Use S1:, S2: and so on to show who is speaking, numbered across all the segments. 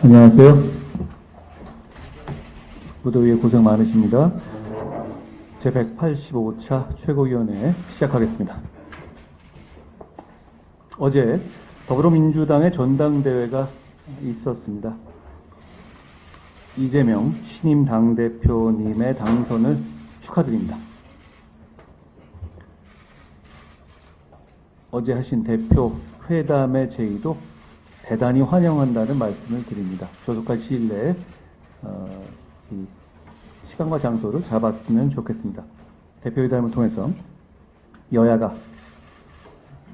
S1: 안녕하세요. 무더위에 고생 많으십니다. 제185차 최고위원회 시작하겠습니다. 어제 더불어민주당의 전당대회가 있었습니다. 이재명 신임 당대표님의 당선을 축하드립니다. 어제 하신 대표 회담의 제의도 대단히 환영한다는 말씀을 드립니다. 조속한 시일 내에 이 시간과 장소를 잡았으면 좋겠습니다. 대표회담을 통해서 여야가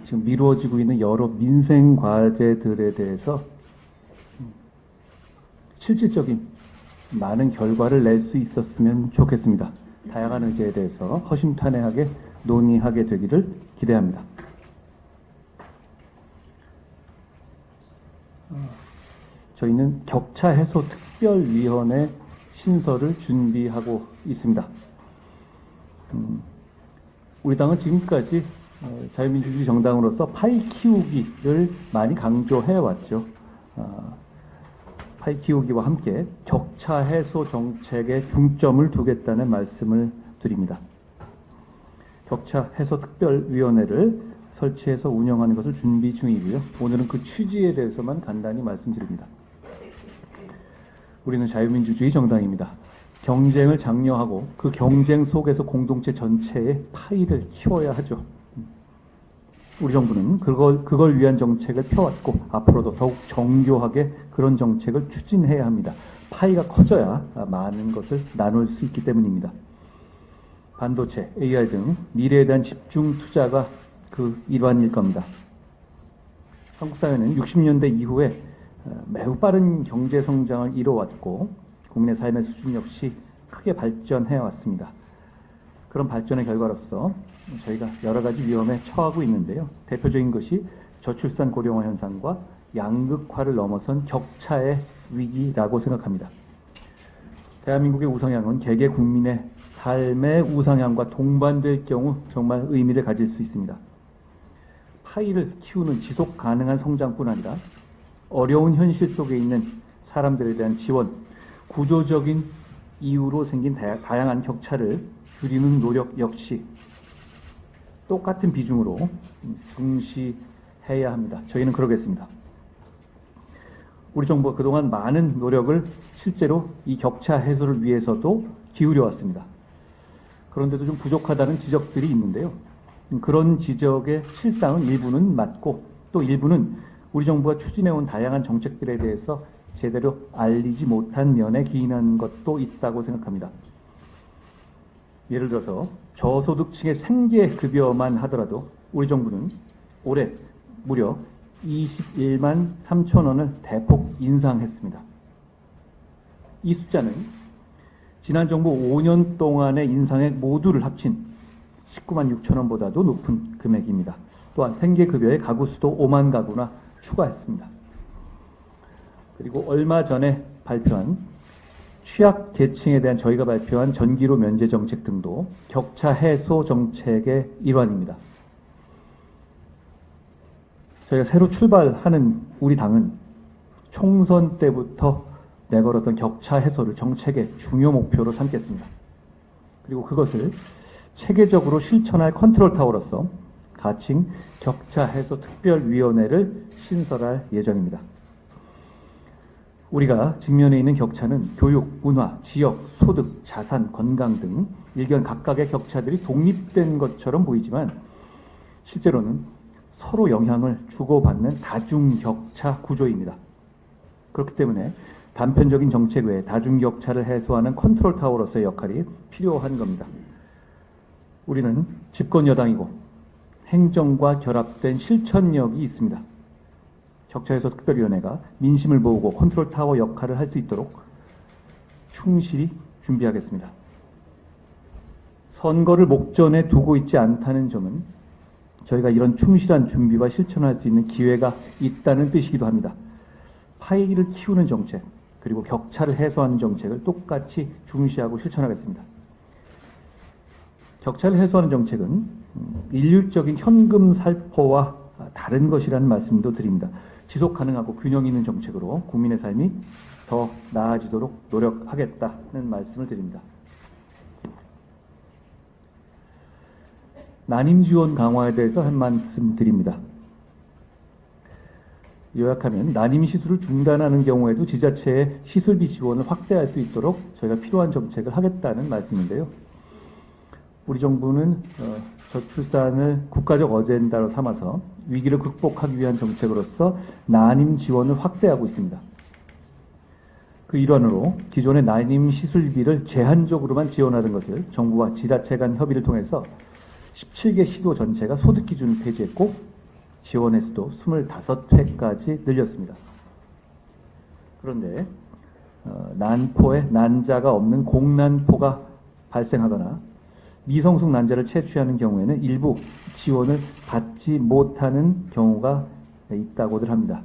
S1: 지금 미루어지고 있는 여러 민생 과제들에 대해서 실질적인 많은 결과를 낼 수 있었으면 좋겠습니다. 다양한 의제에 대해서 허심탄회하게 논의하게 되기를 기대합니다. 저희는 격차 해소 특별위원회 신설을 준비하고 있습니다. 우리 당은 지금까지 자유민주주의 정당으로서 파이 키우기를 많이 강조해왔죠. 파이 키우기와 함께 격차 해소 정책에 중점을 두겠다는 말씀을 드립니다. 격차 해소 특별위원회를 설치해서 운영하는 것을 준비 중이고요. 오늘은 그 취지에 대해서만 간단히 말씀드립니다. 우리는 자유민주주의 정당입니다. 경쟁을 장려하고 그 경쟁 속에서 공동체 전체의 파이를 키워야 하죠. 우리 정부는 그걸 위한 정책을 펴왔고 앞으로도 더욱 정교하게 그런 정책을 추진해야 합니다. 파이가 커져야 많은 것을 나눌 수 있기 때문입니다. 반도체, AR 등 미래에 대한 집중 투자가 그 일환일 겁니다. 한국 사회는 60년대 이후에 매우 빠른 경제 성장을 이뤄왔고 국민의 삶의 수준 역시 크게 발전해 왔습니다. 그런 발전의 결과로서 저희가 여러 가지 위험에 처하고 있는데요. 대표적인 것이 저출산 고령화 현상과 양극화를 넘어선 격차의 위기라고 생각합니다. 대한민국의 우상향은 개개 국민의 삶의 우상향과 동반될 경우 정말 의미를 가질 수 있습니다. 파이를 키우는 지속 가능한 성장뿐 아니라 어려운 현실 속에 있는 사람들에 대한 지원, 구조적인 이유로 생긴 다양한 격차를 줄이는 노력 역시 똑같은 비중으로 중시해야 합니다. 저희는 그러겠습니다. 우리 정부가 그동안 많은 노력을 실제로 이 격차 해소를 위해서도 기울여 왔습니다. 그런데도 좀 부족하다는 지적들이 있는데요. 그런 지적의 실상은 일부는 맞고 또 일부는 우리 정부가 추진해온 다양한 정책들에 대해서 제대로 알리지 못한 면에 기인한 것도 있다고 생각합니다. 예를 들어서 저소득층의 생계급여만 하더라도 우리 정부는 올해 무려 21만 3천 원을 대폭 인상했습니다. 이 숫자는 지난 정부 5년 동안의 인상액 모두를 합친 19만 6천 원보다도 높은 금액입니다. 또한 생계급여의 가구 수도 5만 가구나 추가했습니다. 그리고 얼마 전에 발표한 취약 계층에 대한 저희가 발표한 전기료 면제 정책 등도 격차 해소 정책의 일환입니다. 저희가 새로 출발하는 우리 당은 총선 때부터 내걸었던 격차 해소를 정책의 중요 목표로 삼겠습니다. 그리고 그것을 체계적으로 실천할 컨트롤 타워로서 가칭 격차 해소 특별위원회를 신설할 예정입니다. 우리가 직면해 있는 격차는 교육, 문화, 지역, 소득, 자산, 건강 등 일견 각각의 격차들이 독립된 것처럼 보이지만 실제로는 서로 영향을 주고받는 다중격차 구조입니다. 그렇기 때문에 단편적인 정책 외에 다중격차를 해소하는 컨트롤 타워로서의 역할이 필요한 겁니다. 우리는 집권 여당이고 행정과 결합된 실천력이 있습니다. 격차해소 특별위원회가 민심을 모으고 컨트롤 타워 역할을 할 수 있도록 충실히 준비하겠습니다. 선거를 목전에 두고 있지 않다는 점은 저희가 이런 충실한 준비와 실천할 수 있는 기회가 있다는 뜻이기도 합니다. 파이를 키우는 정책, 그리고 격차를 해소하는 정책을 똑같이 중시하고 실천하겠습니다. 격차를 해소하는 정책은 일률적인 현금 살포와 다른 것이라는 말씀도 드립니다. 지속 가능하고 균형 있는 정책으로 국민의 삶이 더 나아지도록 노력하겠다는 말씀을 드립니다. 난임 지원 강화에 대해서 한 말씀 드립니다. 요약하면 난임 시술을 중단하는 경우에도 지자체의 시술비 지원을 확대할 수 있도록 저희가 필요한 정책을 하겠다는 말씀인데요. 우리 정부는 저출산을 국가적 어젠다로 삼아서 위기를 극복하기 위한 정책으로서 난임 지원을 확대하고 있습니다. 그 일환으로 기존의 난임 시술비를 제한적으로만 지원하던 것을 정부와 지자체 간 협의를 통해서 17개 시도 전체가 소득 기준을 폐지했고 지원 횟수도 25회까지 늘렸습니다. 그런데 난포에 난자가 없는 공난포가 발생하거나 미성숙 난자를 채취하는 경우에는 일부 지원을 받지 못하는 경우가 있다고들 합니다.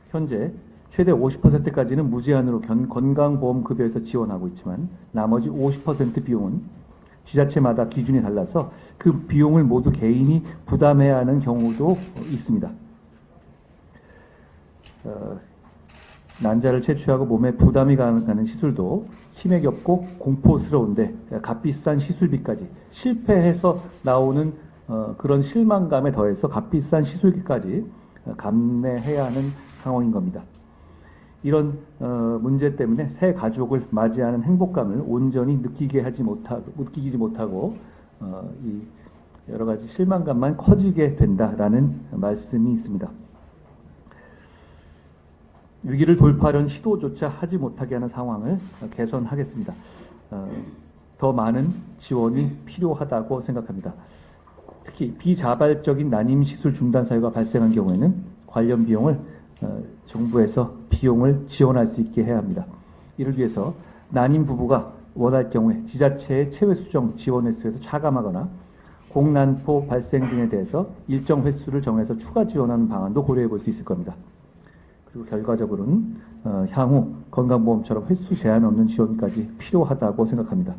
S1: 현재 최대 50%까지는 무제한으로 건강보험급여에서 지원하고 있지만 나머지 50% 비용은 지자체마다 기준이 달라서 그 비용을 모두 개인이 부담해야 하는 경우도 있습니다. 난자를 채취하고 몸에 부담이 가는 시술도 힘에 겹고 공포스러운데 값비싼 시술비까지 실패해서 나오는 그런 실망감에 더해서 값비싼 시술비까지 감내해야 하는 상황인 겁니다. 이런 문제 때문에 새 가족을 맞이하는 행복감을 온전히 느끼지 못하고 이 여러 가지 실망감만 커지게 된다라는 말씀이 있습니다. 위기를 돌파하려는 시도조차 하지 못하게 하는 상황을 개선하겠습니다. 더 많은 지원이 필요하다고 생각합니다. 특히 비자발적인 난임 시술 중단 사유가 발생한 경우에는 관련 비용을 정부에서 비용을 지원할 수 있게 해야 합니다. 이를 위해서 난임 부부가 원할 경우에 지자체의 체외 수정 지원 횟수에서 차감하거나 공난포 발생 등에 대해서 일정 횟수를 정해서 추가 지원하는 방안도 고려해 볼 수 있을 겁니다. 그리고 결과적으로는 향후 건강보험처럼 횟수 제한 없는 지원까지 필요하다고 생각합니다.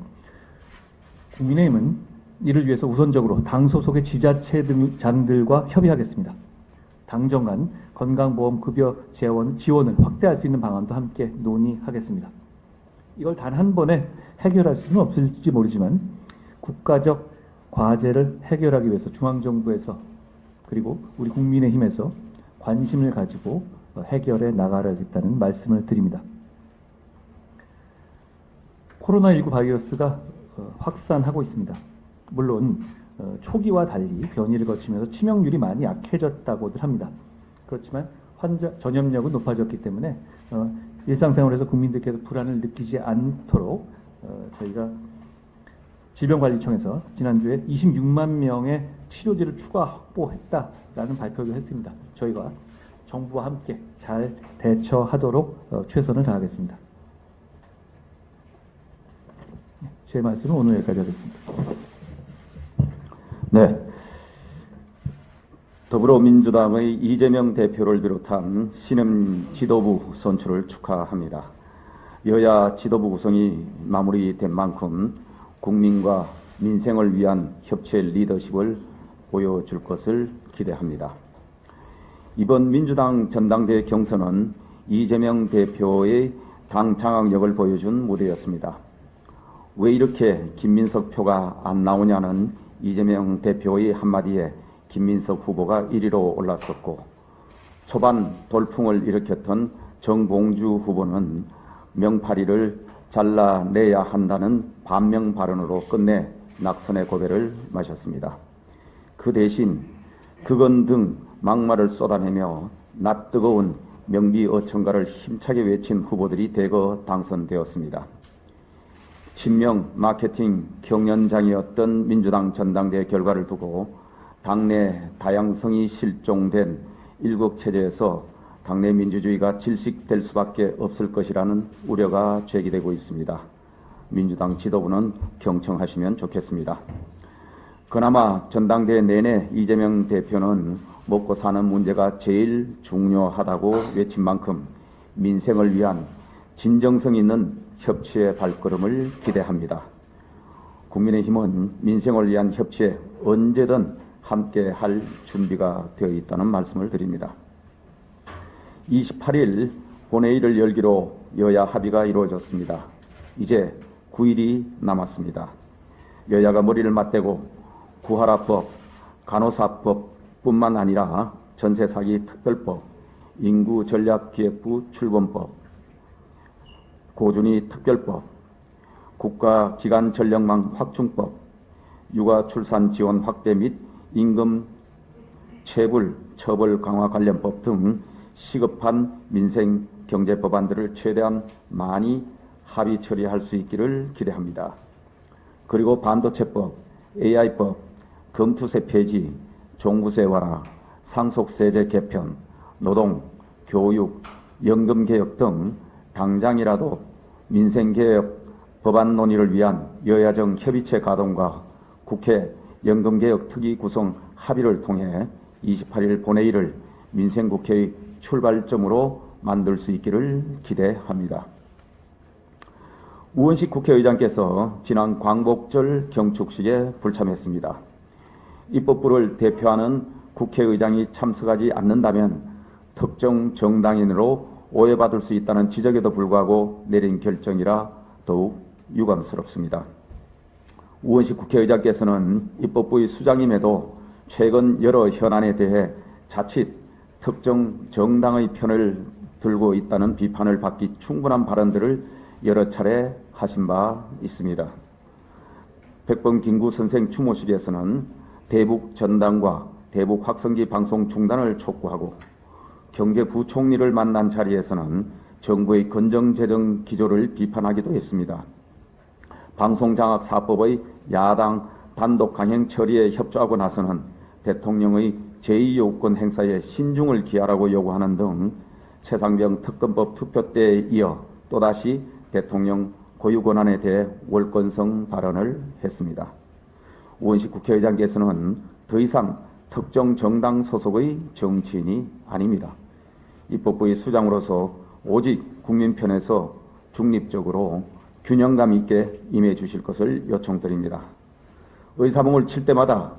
S1: 국민의힘은 이를 위해서 우선적으로 당 소속의 지자체장들과 협의하겠습니다. 당정 간 건강보험급여 지원을 확대할 수 있는 방안도 함께 논의하겠습니다. 이걸 단 한 번에 해결할 수는 없을지 모르지만 국가적 과제를 해결하기 위해서 중앙정부에서 그리고 우리 국민의힘에서 관심을 가지고 해결해 나가야겠다는 말씀을 드립니다. 코로나19 바이러스가 확산하고 있습니다. 물론 초기와 달리 변이를 거치면서 치명률이 많이 약해졌다고들 합니다. 그렇지만 환자 전염력은 높아졌기 때문에 일상생활에서 국민들께서 불안을 느끼지 않도록 저희가 질병관리청에서 지난주에 26만 명의 치료제를 추가 확보했다라는 발표를 했습니다. 저희가 정부와 함께 잘 대처하도록 최선을 다하겠습니다. 제 말씀은 오늘 여기까지 하겠습니다.
S2: 네. 더불어민주당의 이재명 대표를 비롯한 신임 지도부 선출을 축하합니다. 여야 지도부 구성이 마무리된 만큼 국민과 민생을 위한 협치의 리더십을 보여줄 것을 기대합니다. 이번 민주당 전당대회 경선은 이재명 대표의 당 장악력을 보여준 무대였습니다. 왜 이렇게 김민석 표가 안 나오냐는 이재명 대표의 한마디에 김민석 후보가 1위로 올랐었고, 초반 돌풍을 일으켰던 정봉주 후보는 명파리를 잘라내야 한다는 반명 발언으로 끝내 낙선의 고배를 마셨습니다. 그 대신 그건 등 막말을 쏟아내며 낯뜨거운 명비어천가를 힘차게 외친 후보들이 대거 당선되었습니다. 친명 마케팅 경연장이었던 민주당 전당대회 결과를 두고 당내 다양성이 실종된 일국체제에서 당내 민주주의가 질식될 수밖에 없을 것이라는 우려가 제기되고 있습니다. 민주당 지도부는 경청하시면 좋겠습니다. 그나마 전당대회 내내 이재명 대표는 먹고 사는 문제가 제일 중요하다고 외친 만큼 민생을 위한 진정성 있는 협치의 발걸음을 기대합니다. 국민의힘은 민생을 위한 협치에 언제든 함께 할 준비가 되어 있다는 말씀을 드립니다. 28일 본회의를 열기로 여야 합의가 이루어졌습니다. 이제 9일이 남았습니다. 여야가 머리를 맞대고 구하라법, 간호사법뿐만 아니라 전세사기 특별법, 인구전략기획부 출범법, 고준위 특별법, 국가기관 전력망 확충법, 육아 출산 지원 확대 및 임금 체불 처벌 강화 관련법 등 시급한 민생 경제 법안들을 최대한 많이 합의 처리할 수 있기를 기대합니다. 그리고 반도체법, AI법, 검투세 폐지, 종부세 완화, 상속세제 개편, 노동, 교육, 연금개혁 등 당장이라도 민생개혁 법안 논의를 위한 여야정 협의체 가동과 국회 연금개혁 특위 구성 합의를 통해 28일 본회의를 민생국회의 출발점으로 만들 수 있기를 기대합니다. 우원식 국회의장께서 지난 광복절 경축식에 불참했습니다. 입법부를 대표하는 국회의장이 참석하지 않는다면 특정 정당인으로 오해받을 수 있다는 지적에도 불구하고 내린 결정이라 더욱 유감스럽습니다. 우원식 국회의장께서는 입법부의 수장임에도 최근 여러 현안에 대해 자칫 특정 정당의 편을 들고 있다는 비판을 받기 충분한 발언들을 여러 차례 하신 바 있습니다. 백범 김구 선생 추모식에서는 대북 전당과 대북 확성기 방송 중단을 촉구하고 경제부총리를 만난 자리에서는 정부의 건정재정 기조를 비판하기도 했습니다. 방송장악사법의 야당 단독 강행 처리에 협조하고 나서는 대통령의 제2요구권 행사에 신중을 기하라고 요구하는 등 최상병 특검법 투표 때에 이어 또다시 대통령 고유 권한에 대해 월권성 발언을 했습니다. 우원식 국회의장께서는 더 이상 특정 정당 소속의 정치인이 아닙니다. 입법부의 수장으로서 오직 국민 편에서 중립적으로 균형감 있게 임해 주실 것을 요청드립니다. 의사봉을 칠 때마다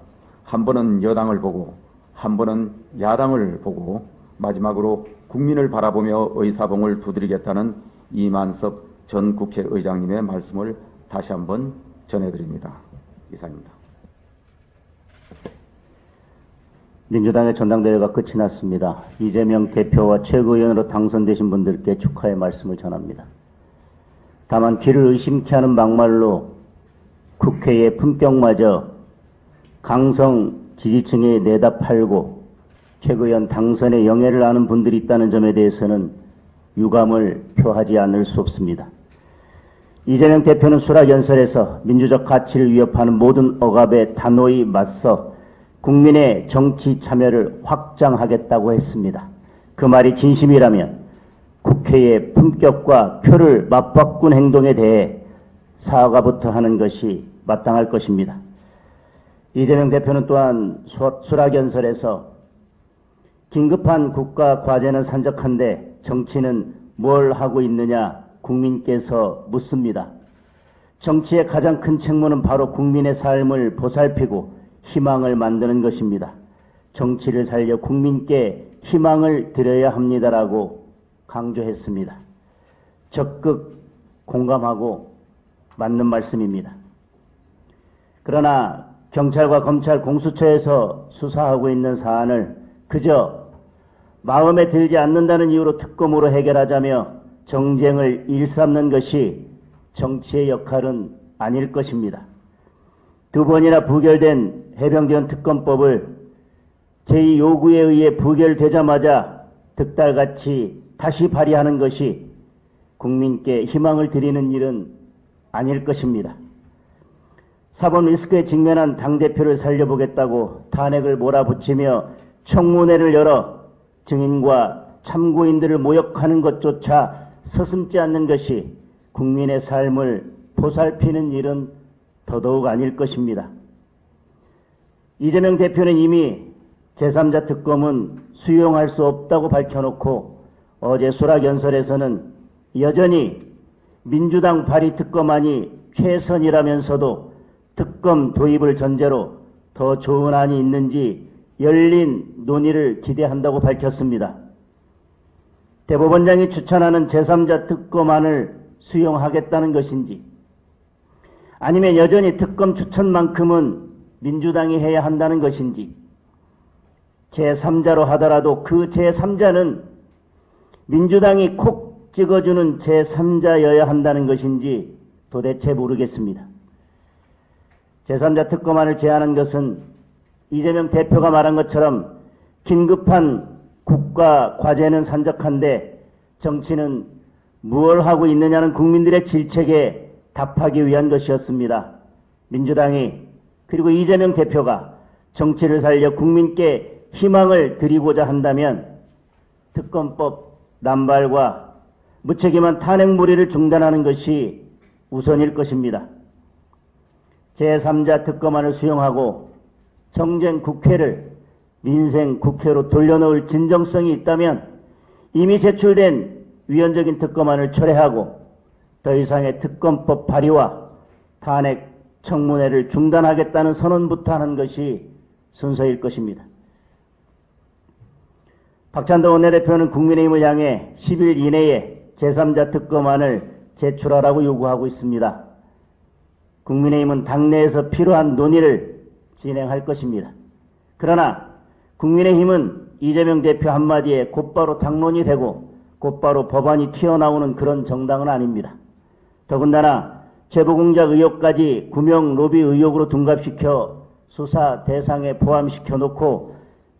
S2: 한 번은 여당을 보고 한 번은 야당을 보고 마지막으로 국민을 바라보며 의사봉을 두드리겠다는 이만섭 전 국회의장님의 말씀을 다시 한번 전해드립니다. 이상입니다.
S3: 민주당의 전당대회가 끝이 났습니다. 이재명 대표와 최고위원으로 당선되신 분들께 축하의 말씀을 전합니다. 다만 귀를 의심케 하는 막말로 국회의 품격마저 강성 지지층에 내다 팔고 최고위원 당선의 영예를 아는 분들이 있다는 점에 대해서는 유감을 표하지 않을 수 없습니다. 이재명 대표는 수락연설에서 민주적 가치를 위협하는 모든 억압에 단호히 맞서 국민의 정치 참여를 확장하겠다고 했습니다. 그 말이 진심이라면 국회의 품격과 표를 맞바꾼 행동에 대해 사과부터 하는 것이 마땅할 것입니다. 이재명 대표는 또한 수락연설에서 긴급한 국가 과제는 산적한데 정치는 뭘 하고 있느냐 국민께서 묻습니다. 정치의 가장 큰 책무는 바로 국민의 삶을 보살피고 희망을 만드는 것입니다. 정치를 살려 국민께 희망을 드려야 합니다라고 강조했습니다. 적극 공감하고 맞는 말씀입니다. 그러나 경찰과 검찰 공수처에서 수사하고 있는 사안을 그저 마음에 들지 않는다는 이유로 특검으로 해결하자며 정쟁을 일삼는 것이 정치의 역할은 아닐 것입니다. 두 번이나 부결된 해병대원 특검법을 제2요구에 의해 부결되자마자 득달같이 다시 발의하는 것이 국민께 희망을 드리는 일은 아닐 것입니다. 사법 리스크에 직면한 당대표를 살려보겠다고 탄핵을 몰아붙이며 청문회를 열어 증인과 참고인들을 모욕하는 것조차 서슴지 않는 것이 국민의 삶을 보살피는 일은 더더욱 아닐 것입니다. 이재명 대표는 이미 제3자 특검은 수용할 수 없다고 밝혀놓고 어제 수락연설에서는 여전히 민주당 발의 특검안이 최선이라면서도 특검 도입을 전제로 더 좋은 안이 있는지 열린 논의를 기대한다고 밝혔습니다. 대법원장이 추천하는 제3자 특검안을 수용하겠다는 것인지, 아니면 여전히 특검 추천만큼은 민주당이 해야 한다는 것인지, 제3자로 하더라도 그 제3자는 민주당이 콕 찍어주는 제3자여야 한다는 것인지 도대체 모르겠습니다. 제3자 특검안을 제안한 것은 이재명 대표가 말한 것처럼 긴급한 국가 과제는 산적한데 정치는 무엇을 하고 있느냐는 국민들의 질책에 답하기 위한 것이었습니다. 민주당이 그리고 이재명 대표가 정치를 살려 국민께 희망을 드리고자 한다면 특검법 남발과 무책임한 탄핵무리를 중단하는 것이 우선일 것입니다. 제3자 특검안을 수용하고 정쟁 국회를 민생 국회로 돌려놓을 진정성이 있다면 이미 제출된 위헌적인 특검안을 철회하고 더 이상의 특검법 발의와 탄핵 청문회를 중단하겠다는 선언부터 하는 것이 순서일 것입니다. 박찬도 원내대표는 국민의힘을 향해 10일 이내에 제3자 특검안을 제출하라고 요구하고 있습니다. 국민의힘은 당내에서 필요한 논의를 진행할 것입니다. 그러나 국민의힘은 이재명 대표 한마디에 곧바로 당론이 되고 곧바로 법안이 튀어나오는 그런 정당은 아닙니다. 더군다나 제보공작 의혹까지 구명 로비 의혹으로 둔갑시켜 수사 대상에 포함시켜 놓고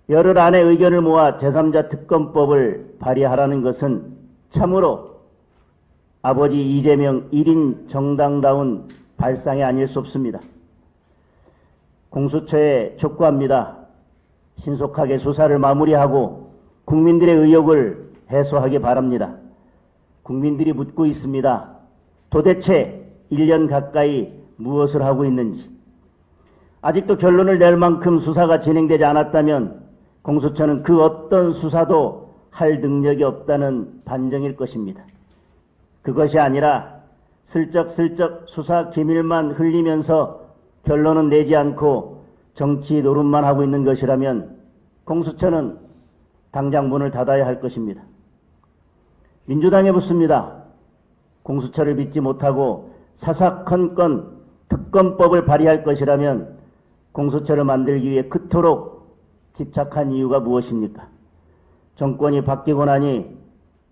S3: 열흘 안에 의견을 모아 제3자 특검법을 발의하라는 것은 참으로 아버지 이재명 1인 정당다운 발상이 아닐 수 없습니다. 공수처에 촉구합니다. 신속하게 수사를 마무리하고 국민들의 의혹을 해소하기 바랍니다. 국민들이 묻고 있습니다. 도대체 1년 가까이 무엇을 하고 있는지. 아직도 결론을 낼 만큼 수사가 진행되지 않았다면 공수처는 그 어떤 수사도 할 능력이 없다는 반증일 것입니다. 그것이 아니라 슬쩍슬쩍 수사 기밀만 흘리면서 결론은 내지 않고 정치 노름만 하고 있는 것이라면 공수처는 당장 문을 닫아야 할 것입니다. 민주당에 묻습니다. 공수처를 믿지 못하고 사사건건 특검법을 발의할 것이라면 공수처를 만들기 위해 그토록 집착한 이유가 무엇입니까? 정권이 바뀌고 나니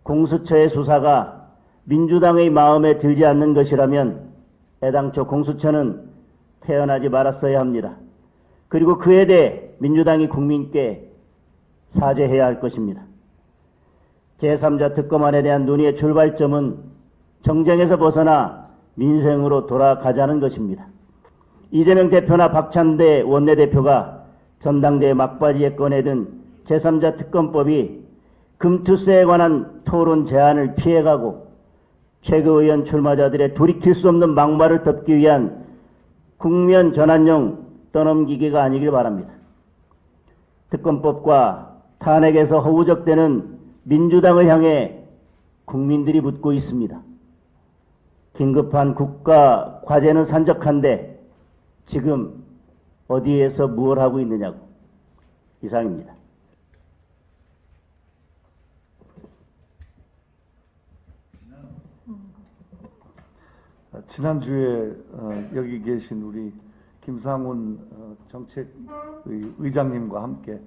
S3: 공수처의 수사가 민주당의 마음에 들지 않는 것이라면 애당초 공수처는 태어나지 말았어야 합니다. 그리고 그에 대해 민주당이 국민께 사죄해야 할 것입니다. 제3자 특검안에 대한 논의의 출발점은 정쟁에서 벗어나 민생으로 돌아가자는 것입니다. 이재명 대표나 박찬대 원내대표가 전당대회 막바지에 꺼내든 제3자 특검법이 금투세에 관한 토론 제안을 피해가고 최고위원 출마자들의 돌이킬 수 없는 막말을 덮기 위한 국면 전환용 떠넘기기가 아니길 바랍니다. 특검법과 탄핵에서 허우적대는 민주당을 향해 국민들이 묻고 있습니다. 긴급한 국가 과제는 산적한데 지금 어디에서 무엇을 하고 있느냐고. 이상입니다.
S4: 지난주에 여기 계신 우리 김상훈 정책의장님과 함께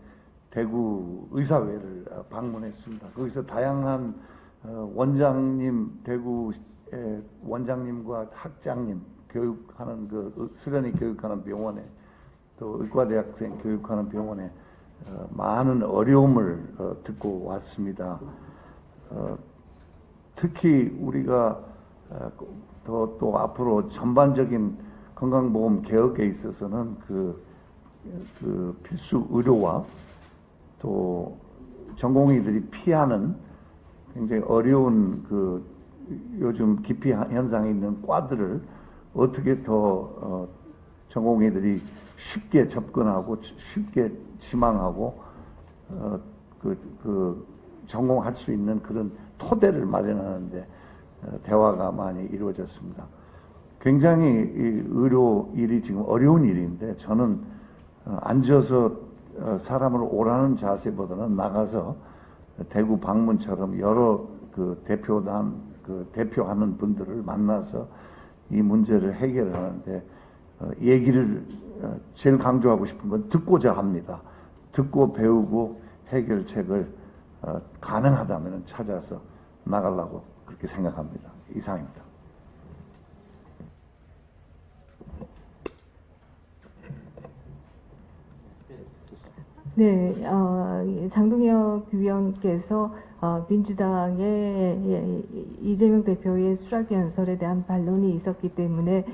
S4: 대구 의사회를 방문했습니다. 거기서 다양한 원장님, 대구의 원장님과 학장님 교육하는 수련이 교육하는 병원에 또 의과대학생 교육하는 병원에 많은 어려움을 듣고 왔습니다. 특히 우리가 또 앞으로 전반적인 건강보험 개혁에 있어서는 그 필수 의료와 또 전공의들이 피하는 굉장히 어려운 요즘 기피 현상이 있는 과들을 어떻게 더 전공의들이 쉽게 접근하고 쉽게 지망하고 전공할 수 있는 그런 토대를 마련하는데 대화가 많이 이루어졌습니다. 굉장히 이 의료 일이 지금 어려운 일인데 저는 앉아서 사람을 오라는 자세보다는 나가서 대구 방문처럼 여러 그 대표하는 분들을 만나서 이 문제를 해결하는데 얘기를 제일 강조하고 싶은 건 듣고자 합니다. 듣고 배우고 해결책을 가능하다면 찾아서 나가려고 그렇게 생각합니다. 이상입니다.
S5: 네, 장동혁 위원께서 민주당의 이재명 대표의 수락 연설에 대한 반론이 있었기 때문에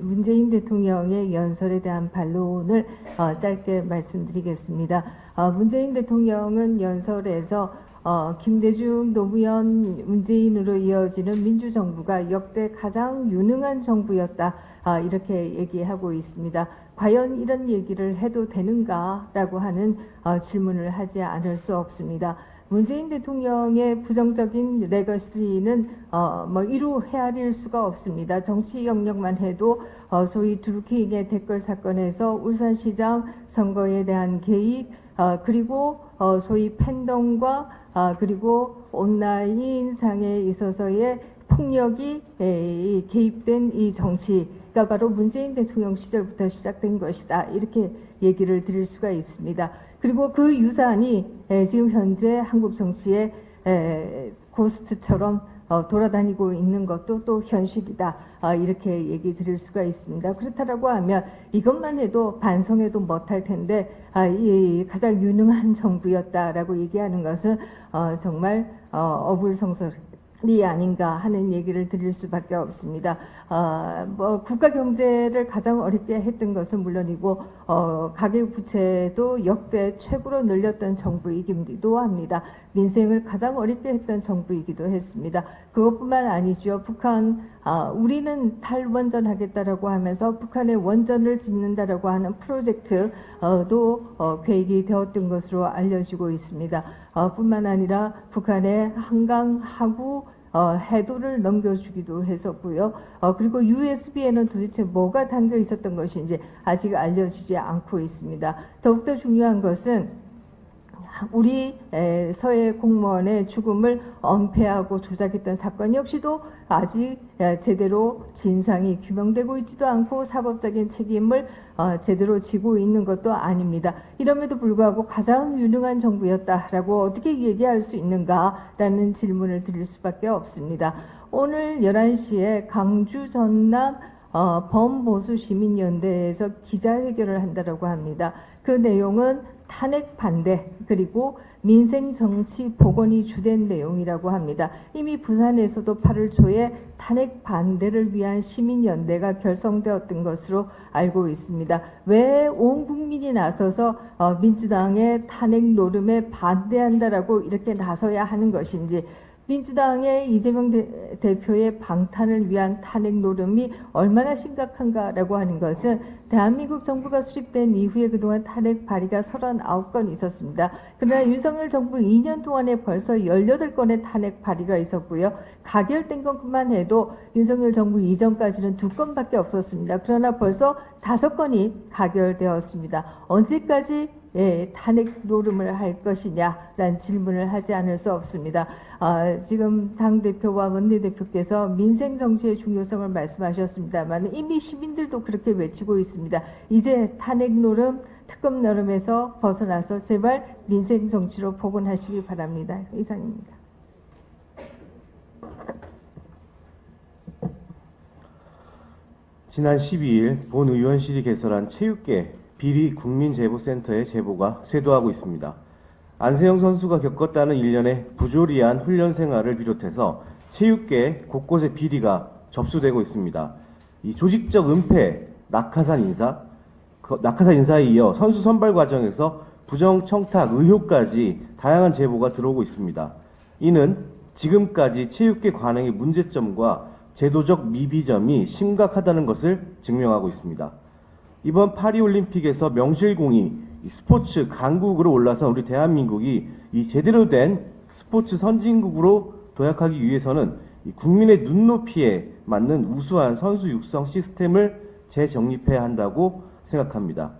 S5: 문재인 대통령의 연설에 대한 반론을 짧게 말씀드리겠습니다. 문재인 대통령은 연설에서 김대중, 노무현, 문재인으로 이어지는 민주정부가 역대 가장 유능한 정부였다. 이렇게 얘기하고 있습니다. 과연 이런 얘기를 해도 되는가라고 하는 질문을 하지 않을 수 없습니다. 문재인 대통령의 부정적인 레거시는 이루 헤아릴 수가 없습니다. 정치 영역만 해도 소위 드루킹의 댓글 사건에서 울산시장 선거에 대한 개입, 그리고 소위 팬덤과 그리고 온라인상에 있어서의 폭력이 개입된 이 정치가 바로 문재인 대통령 시절부터 시작된 것이다. 이렇게 얘기를 드릴 수가 있습니다. 그리고 그 유산이 지금 현재 한국 정치의 고스트처럼 돌아다니고 있는 것도 또 현실이다. 이렇게 얘기 드릴 수가 있습니다. 그렇다라고 하면 이것만 해도 반성해도 못할 텐데 이 가장 유능한 정부였다라고 얘기하는 것은 정말 어불성설이 아닌가 하는 얘기를 드릴 수밖에 없습니다. 국가 경제를 가장 어렵게 했던 것은 물론이고 가계 부채도 역대 최고로 늘렸던 정부이기도 합니다. 민생을 가장 어렵게 했던 정부이기도 했습니다. 그것뿐만 아니죠. 북한 우리는 탈원전하겠다라고 하면서 북한의 원전을 짓는다라고 하는 프로젝트도 계획이 되었던 것으로 알려지고 있습니다. 뿐만 아니라 북한의 한강 하구 해도를 넘겨주기도 했었고요. 그리고 USB에는 도대체 뭐가 담겨 있었던 것인지 아직 알려지지 않고 있습니다. 더욱더 중요한 것은 우리 서해 공무원의 죽음을 엄폐하고 조작했던 사건 역시도 아직 제대로 진상이 규명되고 있지도 않고 사법적인 책임을 제대로 지고 있는 것도 아닙니다. 이럼에도 불구하고 가장 유능한 정부였다라고 어떻게 얘기할 수 있는가라는 질문을 드릴 수밖에 없습니다. 오늘 11시에 강주 전남 범보수 시민연대에서 기자회견을 한다라고 합니다. 그 내용은 탄핵 반대 그리고 민생 정치 복원이 주된 내용이라고 합니다. 이미 부산에서도 8월 초에 탄핵 반대를 위한 시민연대가 결성되었던 것으로 알고 있습니다. 왜 온 국민이 나서서 민주당의 탄핵 노름에 반대한다라고 이렇게 나서야 하는 것인지, 민주당의 이재명 대표의 방탄을 위한 탄핵 노름이 얼마나 심각한가라고 하는 것은 대한민국 정부가 수립된 이후에 그동안 탄핵 발의가 39건 있었습니다. 그러나 윤석열 정부 2년 동안에 벌써 18건의 탄핵 발의가 있었고요. 가결된 것만 해도 윤석열 정부 이전까지는 2건밖에 없었습니다. 그러나 벌써 5건이 가결되었습니다. 언제까지 탄핵 노름을 할 것이냐라는 질문을 하지 않을 수 없습니다. 지금 당대표와 원내대표께서 민생 정치의 중요성을 말씀하셨습니다만 이미 시민들도 그렇게 외치고 있습니다. 이제 탄핵 노름, 특검 노름에서 벗어나서 제발 민생 정치로 복원하시기 바랍니다. 이상입니다.
S6: 지난 12일 본 의원실이 개설한 체육계 비리 국민제보센터의 제보가 쇄도하고 있습니다. 안세영 선수가 겪었다는 일련의 부조리한 훈련 생활을 비롯해서 체육계 곳곳에 비리가 접수되고 있습니다. 이 조직적 은폐, 낙하산 인사에 이어 선수 선발 과정에서 부정 청탁 의혹까지 다양한 제보가 들어오고 있습니다. 이는 지금까지 체육계 관행의 문제점과 제도적 미비점이 심각하다는 것을 증명하고 있습니다. 이번 파리올림픽에서 명실공히 스포츠 강국으로 올라선 우리 대한민국이 이 제대로 된 스포츠 선진국으로 도약하기 위해서는 이 국민의 눈높이에 맞는 우수한 선수 육성 시스템을 재정립해야 한다고 생각합니다.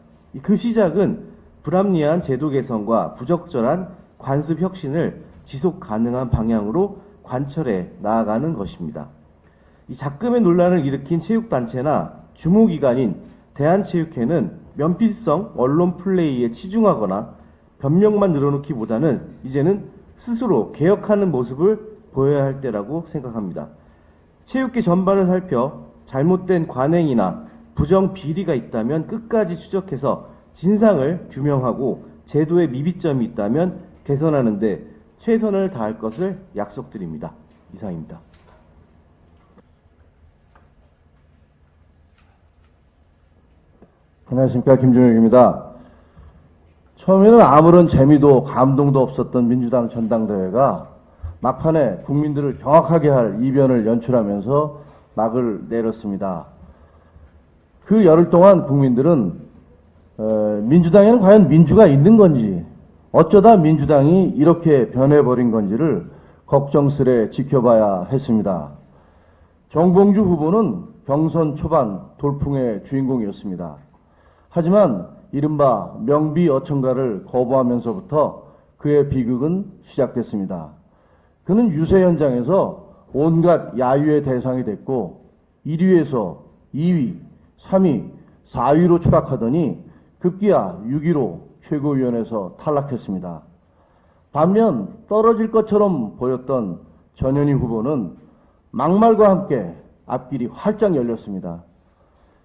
S6: 그 시작은 불합리한 제도 개선과 부적절한 관습 혁신을 지속 가능한 방향으로 관철해 나아가는 것입니다. 이 작금의 논란을 일으킨 체육단체나 주무기관인 대한체육회는 면피성 언론 플레이에 치중하거나 변명만 늘어놓기보다는 이제는 스스로 개혁하는 모습을 보여야 할 때라고 생각합니다. 체육계 전반을 살펴 잘못된 관행이나 부정 비리가 있다면 끝까지 추적해서 진상을 규명하고 제도에 미비점이 있다면 개선하는 데 최선을 다할 것을 약속드립니다. 이상입니다.
S7: 안녕하십니까, 김종혁입니다. 처음에는 아무런 재미도 감동도 없었던 민주당 전당대회가 막판에 국민들을 경악하게 할 이변을 연출하면서 막을 내렸습니다. 그 열흘 동안 국민들은 민주당에는 과연 민주가 있는 건지, 어쩌다 민주당이 이렇게 변해버린 건지를 걱정스레 지켜봐야 했습니다. 정봉주 후보는 경선 초반 돌풍의 주인공이었습니다. 하지만 이른바 명비어천가를 거부하면서부터 그의 비극은 시작됐습니다. 그는 유세 현장에서 온갖 야유의 대상이 됐고 1위에서 2위, 3위, 4위로 추락하더니 급기야 6위로 최고위원회에서 탈락했습니다. 반면 떨어질 것처럼 보였던 전현희 후보는 막말과 함께 앞길이 활짝 열렸습니다.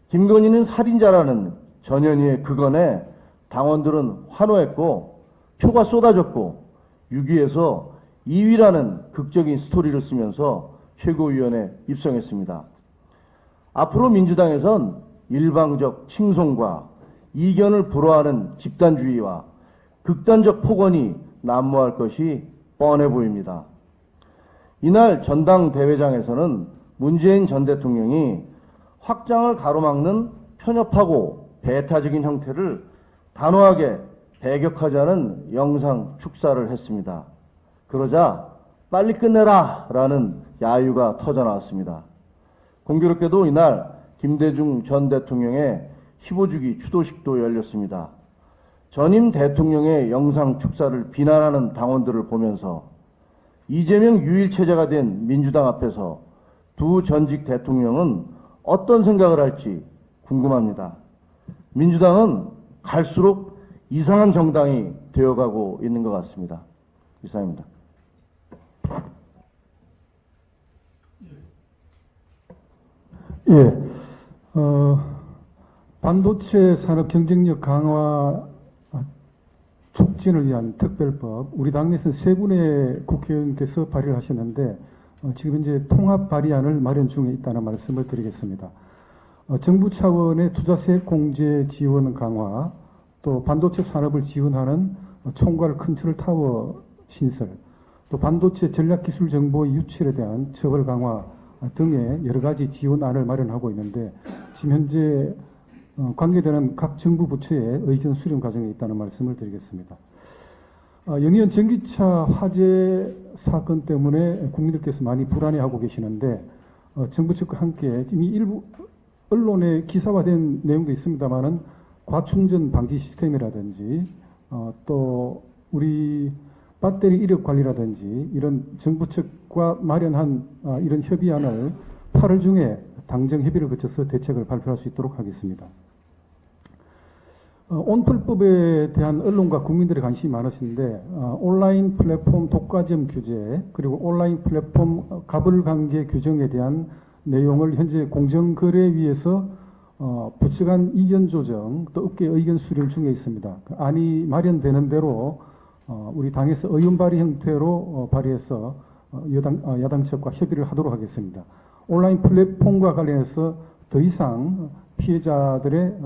S7: 김건희는 살인자라는 전현희의 극언에 당원들은 환호했고 표가 쏟아졌고 6위에서 2위라는 극적인 스토리를 쓰면서 최고위원회에 입성했습니다. 앞으로 민주당에선 일방적 칭송과 이견을 불허하는 집단주의와 극단적 폭언이 난무할 것이 뻔해 보입니다. 이날 전당대회장에서는 문재인 전 대통령이 확장을 가로막는 편협하고 배타적인 형태를 단호하게 배격하자는 영상 축사를 했습니다. 그러자 빨리 끝내라 라는 야유가 터져나왔습니다. 공교롭게도 이날 김대중 전 대통령의 15주기 추도식도 열렸습니다. 전임 대통령의 영상 축사를 비난하는 당원들을 보면서 이재명 유일체제가 된 민주당 앞에서 두 전직 대통령은 어떤 생각을 할지 궁금합니다. 민주당은 갈수록 이상한 정당이 되어가고 있는 것 같습니다. 이상입니다.
S8: 예, 반도체 산업 경쟁력 강화 촉진을 위한 특별법, 우리 당내에서 세 분의 국회의원께서 발의를 하셨는데 지금 현재 통합 발의안을 마련 중에 있다는 말씀을 드리겠습니다. 정부 차원의 투자세 공제 지원 강화, 또 반도체 산업을 지원하는 총괄 컨트롤 타워 신설, 또 반도체 전략기술 정보의 유출에 대한 처벌 강화 등의 여러 가지 지원안을 마련하고 있는데 지금 현재 관계되는 각 정부 부처의 의견 수렴 과정에 있다는 말씀을 드리겠습니다. 영의원 전기차 화재 사건 때문에 국민들께서 많이 불안해하고 계시는데 정부 측과 함께 이미 일부 언론에 기사화된 내용도 있습니다만은 과충전 방지 시스템이라든지 또 우리 배터리 이력 관리라든지 이런 정부 측과 마련한 이런 협의안을 8월 중에 당정 협의를 거쳐서 대책을 발표할 수 있도록 하겠습니다. 온풀법에 대한 언론과 국민들의 관심이 많으신데 온라인 플랫폼 독과점 규제 그리고 온라인 플랫폼 가불관계 규정에 대한 내용을 현재 공정거래위에서 부처 간 이견 조정 또 업계 의견 수렴 중에 있습니다. 그 안이 마련되는 대로 우리 당에서 의원 발의 형태로 발의해서 야당 측과 협의를 하도록 하겠습니다. 온라인 플랫폼과 관련해서 더 이상 피해자들의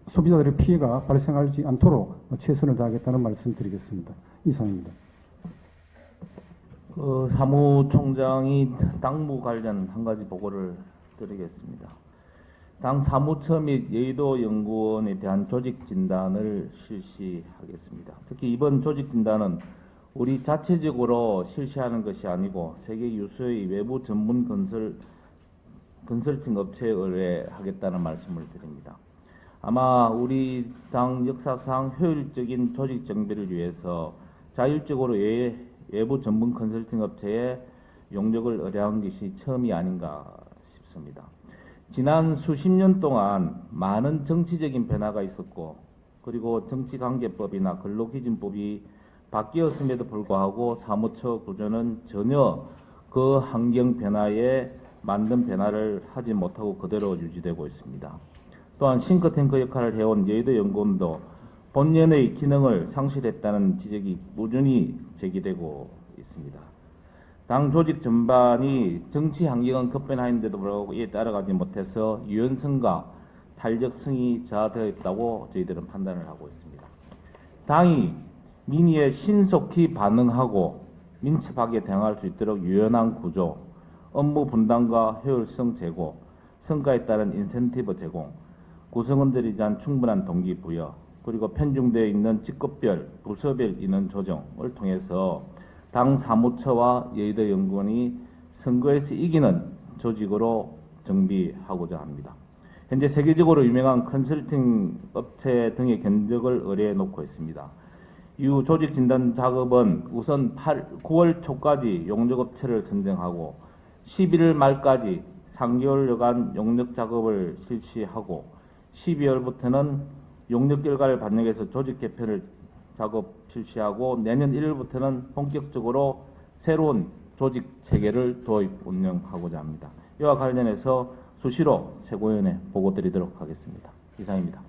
S8: 소비자들의 피해가 발생하지 않도록 최선을 다하겠다는 말씀드리겠습니다. 이상입니다.
S9: 사무총장이 당무 관련 한 가지 보고를 드리겠습니다. 당 사무처 및 여의도 연구원에 대한 조직 진단을 실시하겠습니다. 특히 이번 조직 진단은 우리 자체적으로 실시하는 것이 아니고 세계 유수의 외부 전문 컨설팅 업체에 의뢰하겠다는 말씀을 드립니다. 아마 우리 당 역사상 효율적인 조직 정비를 위해서 자율적으로 외부 전문 컨설팅 업체에 용역을 의뢰한 것이 처음이 아닌가 싶습니다. 지난 수십 년 동안 많은 정치적인 변화가 있었고, 그리고 정치관계법이나 근로기준법이 바뀌었음에도 불구하고 사무처 구조는 전혀 그 환경 변화에 맞는 변화를 하지 못하고 그대로 유지되고 있습니다. 또한 싱크탱크 역할을 해온 여의도 연구원도 본연의 기능을 상실했다는 지적이 꾸준히 제기되고 있습니다. 당 조직 전반이 정치 환경은 급변하는데도 불구하고 이에 따라가지 못해서 유연성과 탄력성이 저하되어 있다고 저희들은 판단을 하고 있습니다. 당이 민의에 신속히 반응하고 민첩하게 대응할 수 있도록 유연한 구조, 업무 분담과 효율성 제고, 성과에 따른 인센티브 제공, 구성원들에 대한 충분한 동기부여, 그리고 편중되어 있는 직급별, 부서별 인원 조정을 통해서 당 사무처와 여의도 연구원이 선거에서 이기는 조직으로 정비하고자 합니다. 현재 세계적으로 유명한 컨설팅 업체 등의 견적을 의뢰해 놓고 있습니다. 이후 조직 진단 작업은 우선 9월 초까지 용역업체를 선정하고 11월 말까지 3개월여간 용역 작업을 실시하고 12월부터는 용역 결과를 반영해서 조직 개편을 작업 실시하고 내년 1월부터는 본격적으로 새로운 조직 체계를 도입 운영하고자 합니다. 이와 관련해서 수시로 최고위원회 보고 드리도록 하겠습니다. 이상입니다.